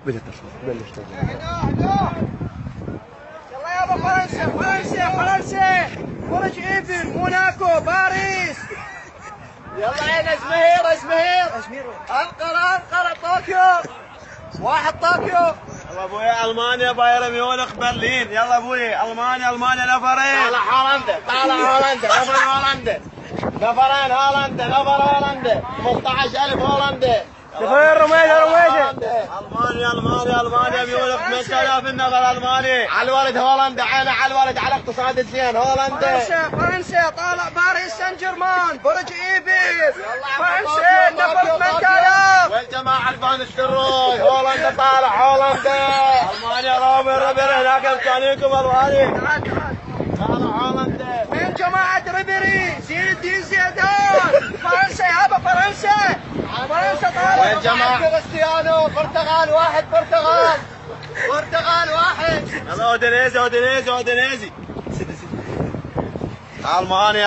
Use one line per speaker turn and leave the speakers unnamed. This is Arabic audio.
بدأت بلش
يلا يابا فرنسا فرنسا فرنسا برج ايفل موناكو باريس. يلا يا ازمهير انقرة طوكيو واحد طوكيو.
يلا ابوي المانيا بايرن ميونخ برلين. يلا ابوي المانيا نفرين.
طالع هولندا نفرين هولندا 15000 هولندا.
سفير روميدا
المانيا ميونخ 8000 النفر الماني.
على الولد هولندا عينه على الولد على اقتصاد الزين هولندا. فرنسا طالع باريس سان جيرمان برج ايفل. فرنسا نفر 8000.
والجماعة البان الشروي هولندا طالع هولندا. المانيا رابر هناك امكانيكم الماني. طالع هولندا.
من جماعة ريبيري زين الدين زيدان. فرنسا يابا فرنسا طالع.
وين جماعة
كريستيانو برتغال واحد.
يلا اودينيزي المانيا